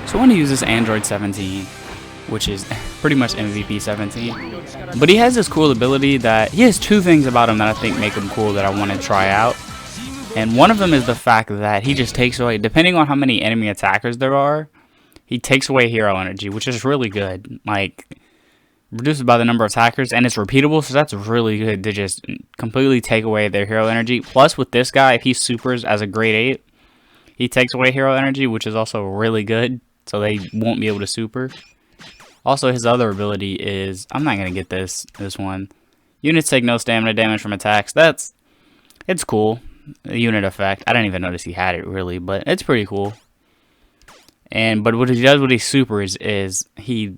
So I'm going to use this Android 17, which is pretty much MVP 17. But he has this cool ability that he has two things about him that I think make him cool that I want to try out. And one of them is the fact that he just takes away, depending on how many enemy attackers there are, he takes away hero energy, which is really good. Like, reduces by the number of attackers, and it's repeatable, so that's really good to just completely take away their hero energy. Plus, with this guy, if he supers as a grade 8, he takes away hero energy, which is also really good, so they won't be able to super. Also, his other ability is, I'm not going to get this one. Units take no stamina damage from attacks. It's cool. A unit effect. I didn't even notice he had it really, but it's pretty cool. But what he does with his supers is he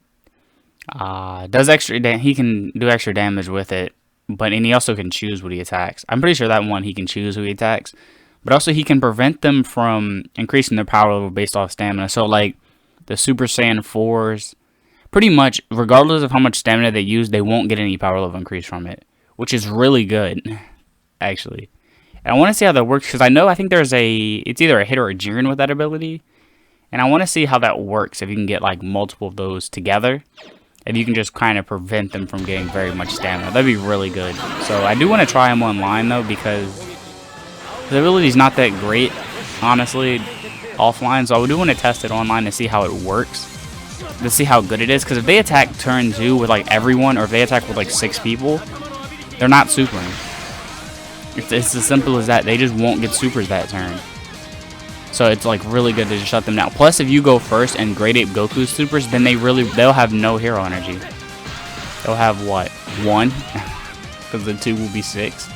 does he can do extra damage with it, and he also can choose what he attacks. I'm pretty sure that one he can choose who he attacks, but also he can prevent them from increasing their power level based off stamina. So like the Super Saiyan 4s, pretty much regardless of how much stamina they use, they won't get any power level increase from it, which is really good, actually. And I want to see how that works, because I think there's it's either a hit or a Jiren with that ability. And I want to see how that works, if you can get like multiple of those together. If you can just kind of prevent them from getting very much stamina. That'd be really good. So I do want to try him online though, because the ability's not that great, honestly, offline. So I do want to test it online to see how it works. To see how good it is. Because if they attack turn 2 with like everyone, or if they attack with like 6 people, they're not supering. It's as simple as that. They just won't get supers that turn. So it's like really good to just shut them down. Plus, if you go first and grade 8 Goku supers, then they'll have no hero energy. They'll have what? 1? Because the 2 will be 6.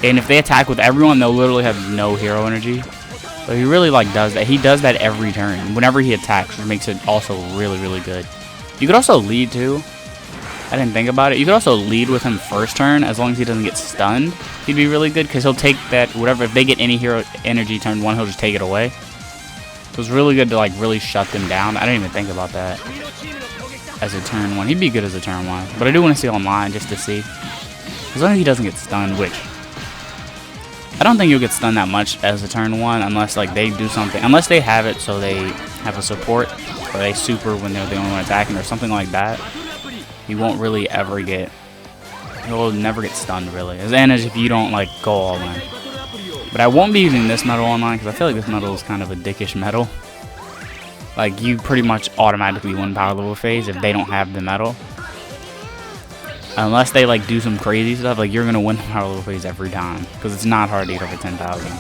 And if they attack with everyone, they'll literally have no hero energy. So he really like does that. He does that every turn. Whenever he attacks, which makes it also really, really good. You could also lead too. I didn't think about it. You could also lead with him first turn, as long as he doesn't get stunned. He'd be really good, because he'll take that, whatever, if they get any hero energy turn 1, he'll just take it away. So it's really good to like really shut them down. I didn't even think about that as a turn 1. He'd be good as a turn 1. But I do want to see online just to see. As long as he doesn't get stunned, which I don't think you'll get stunned that much as a turn 1, unless like they do something. Unless they have it so they have a support, or they super when they're the only one attacking, or something like that. You won't really ever get, you'll never get stunned really, as if you don't like go all in. But I won't be using this medal online, because I feel like this medal is kind of a dickish medal. Like, you pretty much automatically win power level phase if they don't have the medal. Unless they like do some crazy stuff, like you're gonna win the power level phase every time, because it's not hard to get over 10,000.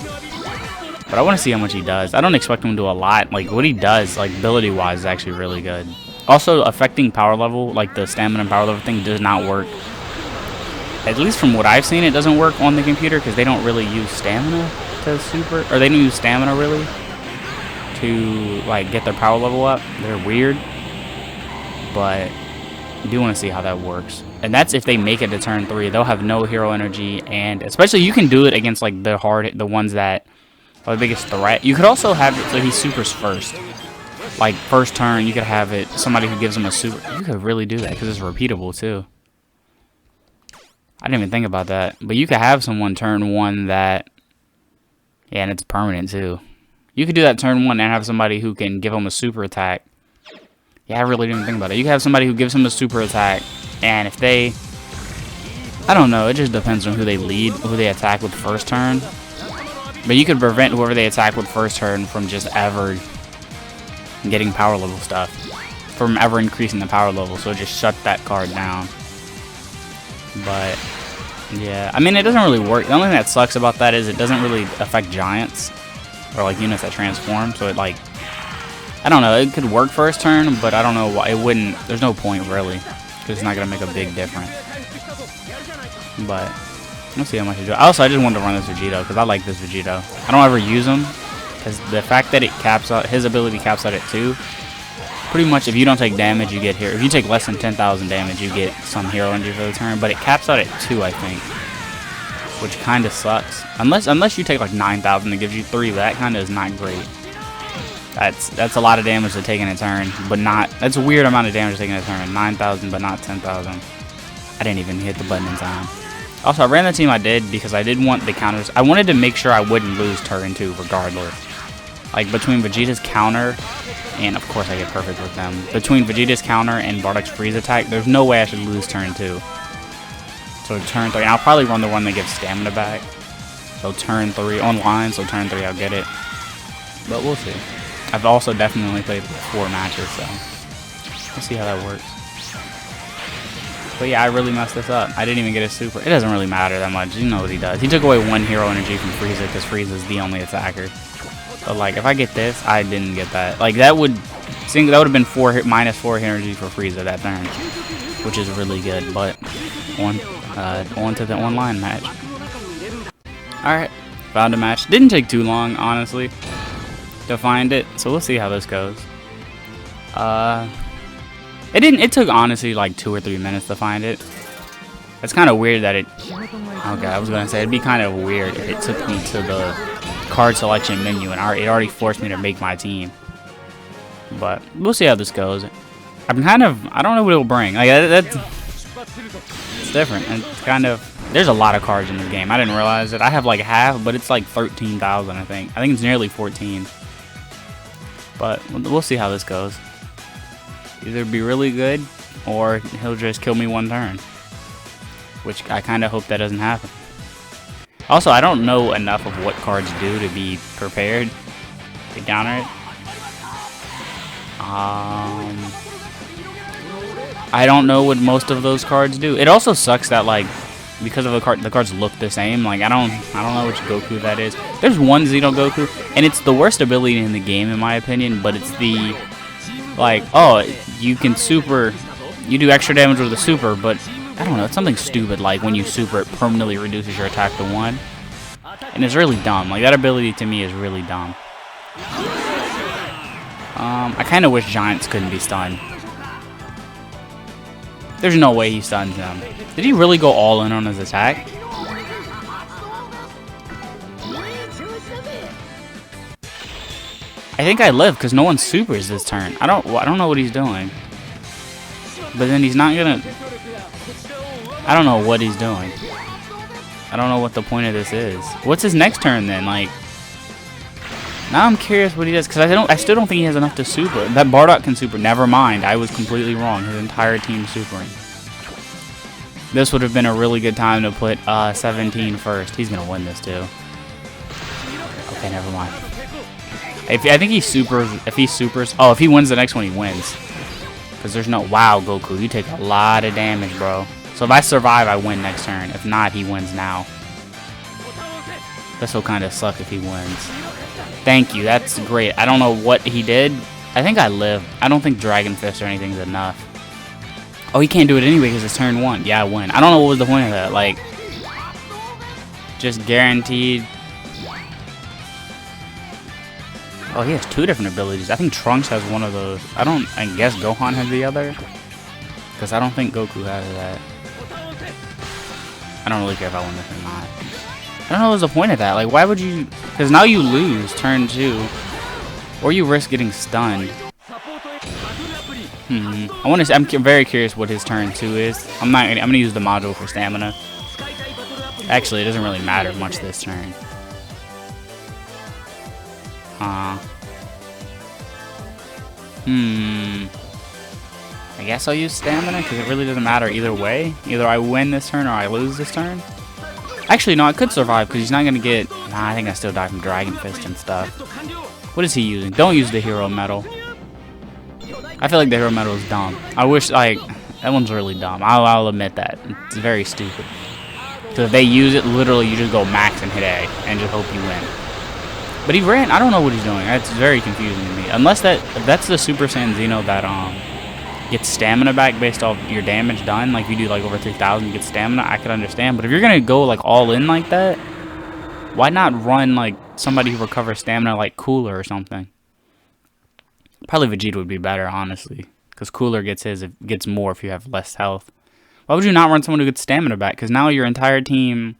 But I want to see how much he does. I don't expect him to do a lot. Like what he does, like ability wise, is actually really good. Also, affecting power level, like the stamina and power level thing, does not work. At least from what I've seen, it doesn't work on the computer, because they don't really use stamina to super, or they don't use stamina really to like get their power level up. They're weird, but I do want to see how that works. And that's if they make it to turn 3, they'll have no hero energy, and especially you can do it against like the ones that are the biggest threat. You could also have it so he supers first. Like first turn, you could have it somebody who gives him a super. You could really do that because it's repeatable too. I didn't even think about that, but you could have someone turn 1 that, yeah, and it's permanent too. You could do that turn 1 and have somebody who can give him a super attack. Yeah, I really didn't think about it. You can have somebody who gives him a super attack, and if they, I don't know, it just depends on who they lead, who they attack with first turn. But you could prevent whoever they attack with first turn from just ever getting power level stuff, from ever increasing the power level, so just shut that card down. But yeah, I mean, it doesn't really work. The only thing that sucks about that is it doesn't really affect giants or like units that transform, so it like, I don't know, it could work first turn, but I don't know why it wouldn't. There's no point really, because it's not gonna make a big difference. But let's see how much you do. Also, I just wanted to run this Vegito because I like this Vegito. I don't ever use him, because the fact that it caps out, his ability caps out at 2, pretty much if you don't take damage, you get here. If you take less than 10,000 damage, you get some hero energy for the turn, but it caps out at 2, I think, which kind of sucks. Unless you take like 9,000, it gives you 3, but that kind of is not great. That's a lot of damage to take in a turn, but not, that's a weird amount of damage to take in a turn. 9,000, but not 10,000. I didn't even hit the button in time. Also, I ran the team I did because I did want the counters. I wanted to make sure I wouldn't lose turn 2 regardless. Like between Vegeta's counter And of course I get perfect with them. Between Vegeta's counter and Bardock's freeze attack, there's no way I should lose turn 2. So turn 3, and I'll probably run the one that gives stamina back. So turn 3, online, so turn 3 I'll get it. But we'll see. I've also definitely played 4 matches, so we'll see how that works. But yeah, I really messed this up. I didn't even get a super. It doesn't really matter that much. You know what he does. He took away 1 hero energy from Frieza because Frieza's the only attacker. But like, if I get this, I didn't get that. Like that would have been minus 4 energy for Frieza that turn, which is really good. But on to the online match. All right, found a match. Didn't take too long, honestly, to find it. So we'll see how this goes. It took honestly like 2 or 3 minutes to find it. It's kind of weird that it. Okay, I was gonna say it'd be kind of weird if it took me to the card selection menu and it already forced me to make my team. But we'll see how this goes. I don't know what it'll bring. Like it's different. And it's kind of. There's a lot of cards in this game. I didn't realize it. I have like half, but it's like 13,000. I think it's nearly 14. But we'll see how this goes. Either be really good, or he'll just kill me 1 turn. Which I kind of hope that doesn't happen. Also, I don't know enough of what cards do to be prepared to counter it. I don't know what most of those cards do. It also sucks that like because of the cards look the same. Like I don't know which Goku that is. There's one Xeno Goku, and it's the worst ability in the game in my opinion. But it's the like, oh, you can super, you do extra damage with the super, but I don't know, it's something stupid like when you super, it permanently reduces your attack to 1. And it's really dumb. Like, that ability to me is really dumb. I kind of wish Giants couldn't be stunned. There's no way he stuns him. Did he really go all in on his attack? I think I live because no one supers this turn. I don't know what he's doing. But then he's not gonna. I don't know what he's doing. I don't know what the point of this is. What's his next turn then? Like, now I'm curious what he does because I still don't think he has enough to super. That Bardock can super. Never mind. I was completely wrong. His entire team supering. This would have been a really good time to put 17 first. He's gonna win this too. Okay, never mind. I think he supers. If he supers, oh, if he wins the next one, he wins. Because there's no. Wow, Goku, you take a lot of damage, bro. So if I survive, I win next turn. If not, he wins now. This will kind of suck if he wins. Thank you. That's great. I don't know what he did. I think I live. I don't think Dragon Fist or anything is enough. Oh, he can't do it anyway because it's turn 1. Yeah, I win. I don't know what was the point of that. Like, just guaranteed. Oh, he has 2 different abilities. I think Trunks has one of those. I guess Gohan has the other. Because I don't think Goku has that. I don't really care if I win this or not. I don't know what's the point of that. Like, why would you... Because now you lose turn 2. Or you risk getting stunned. I'm very curious what his turn 2 is. I'm going to use the module for stamina. Actually, it doesn't really matter much this turn. I guess I'll use stamina because it really doesn't matter either way. Either I win this turn or I lose this turn. Actually, no, I could survive because he's not going to get... Nah, I think I still die from Dragon Fist and stuff. What is he using? Don't use the hero medal. I feel like the hero medal is dumb. I wish, like... That one's really dumb. I'll admit that. It's very stupid. Because if they use it, literally you just go max and hit A and just hope you win. But he ran. I don't know what he's doing. That's very confusing to me. Unless that's the Super Saiyan Xeno that gets stamina back based off your damage done. Like if you do like over 3,000, you get stamina. I could understand. But if you're gonna go like all in like that, why not run like somebody who recovers stamina like Cooler or something? Probably Vegeta would be better, honestly, because Cooler gets more if you have less health. Why would you not run someone who gets stamina back? Because now your entire team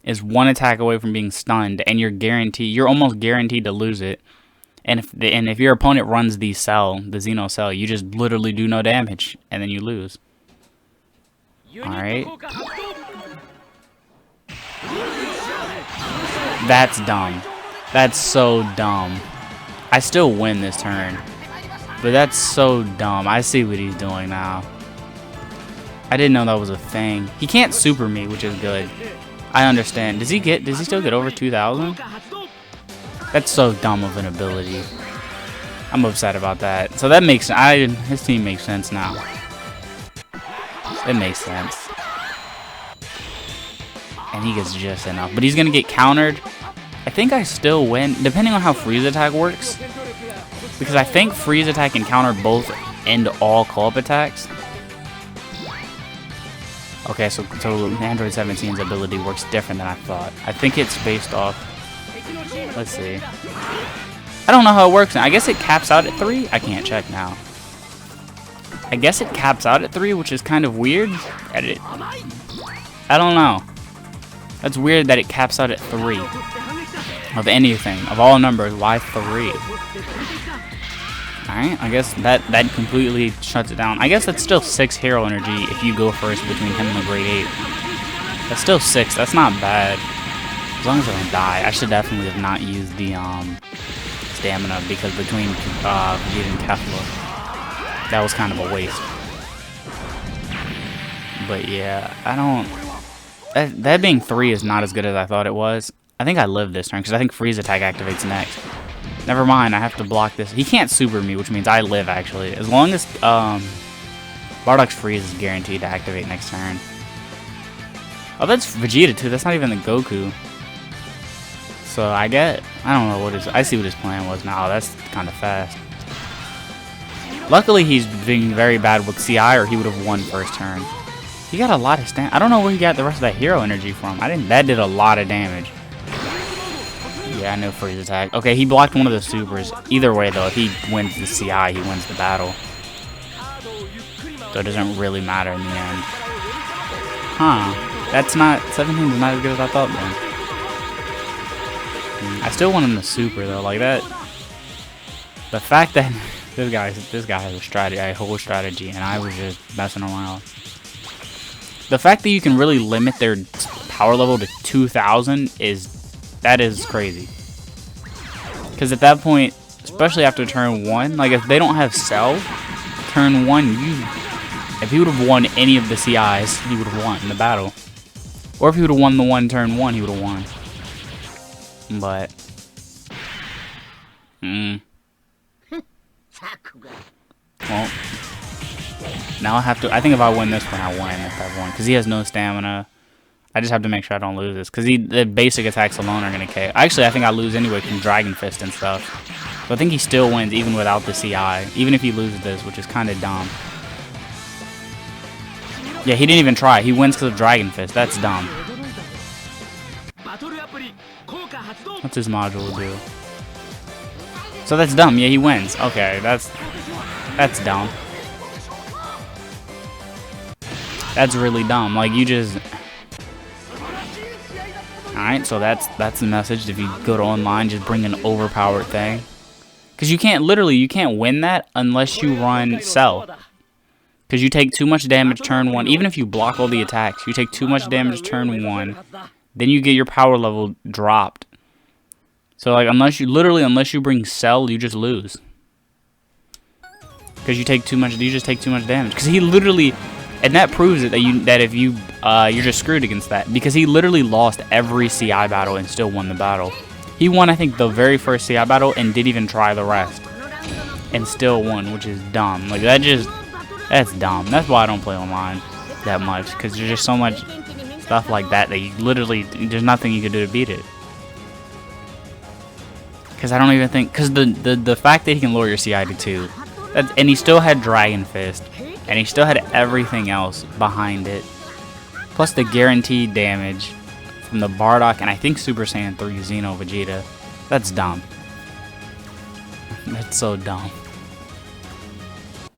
is 1 attack away from being stunned, and you're almost guaranteed to lose it. And if your opponent runs the Xeno cell, you just literally do no damage, and then you lose. Alright. That's dumb. That's so dumb. I still win this turn. But that's so dumb. I see what he's doing now. I didn't know that was a thing. He can't super me, which is good. I understand. Does he still get over 2,000? That's so dumb of an ability. I'm upset about that. So that makes his team makes sense now. It makes sense. And he gets just enough. But he's gonna get countered. I think I still win, depending on how freeze attack works. Because I think freeze attack and counter both end all co-op attacks. Okay, so Android 17's ability works different than I thought. I think it's based off. Let's see. I don't know how it works. I guess it caps out at 3. I can't check now. I guess it caps out at 3, which is kind of weird. I don't know. That's weird that it caps out at 3. Of anything. Of all numbers, why 3? Alright, I guess that completely shuts it down. I guess that's still 6 hero energy if you go first between him and the Great 8. That's still 6. That's not bad. As long as I don't die. I should definitely have not used the stamina because between Vegeta and Kefla, that was kind of a waste. But yeah, I don't... That being 3 is not as good as I thought it was. I think I live this turn because I think freeze attack activates next. Never mind, I have to block this. He can't super me, which means I live actually. As long as Bardock's freeze is guaranteed to activate next turn. Oh, that's Vegeta too. That's not even the Goku. So I don't know what I see what his plan was now. That's kind of fast. Luckily, he's being very bad with CI, or he would have won first turn. He got a lot of stamina. I don't know where he got the rest of that hero energy from. That did a lot of damage. Yeah, I know freeze attack. Okay, he blocked one of the supers. Either way, though, if he wins the CI, he wins the battle. So it doesn't really matter in the end. Huh. That's not... 17 is not as good as I thought, then. I still want him to super, though. Like, that... The fact that this guy has a strategy, a whole strategy, and I was just messing around. The fact that you can really limit their power level to 2,000 is... That is crazy. Because at that point, especially after turn 1, like if they don't have Cell, turn 1, if he would have won any of the CIs, he would have won the battle. Or if he would have won the one turn 1, he would have won. But, well, now I have to. I think if I win this one, I win if I won, because he has no stamina. I just have to make sure I don't lose this, because the basic attacks alone are going to KO. Actually, I think I lose anyway from Dragon Fist and stuff. So I think he still wins even without the CI, even if he loses this, which is kind of dumb. Yeah, he didn't even try. He wins because of Dragon Fist. That's dumb. What's his module do? So that's dumb. Yeah, he wins. Okay, that's dumb. That's really dumb. Like, you just... Alright, so that's the message. If you go to online, just bring an overpowered thing. Because you can't win that unless you run Cell. Because you take too much damage turn 1. Even if you block all the attacks, you take too much damage turn 1. Then you get your power level dropped. So like unless you bring Cell, you just lose. Because you just take too much damage. Because he literally... And that proves it that if you you're just screwed against that, because he literally lost every CI battle and still won the battle. He won, I think, the very first CI battle and didn't even try the rest, and still won, which is dumb. Like that's dumb. That's why I don't play online that much, because there's just so much stuff like that you literally there's nothing you can do to beat it. Because I don't even think the fact that he can lower your CI to 2, and he still had Dragon Fist. And he still had everything else behind it. Plus the guaranteed damage from the Bardock and I think Super Saiyan 3 Xeno Vegeta. That's dumb. That's so dumb.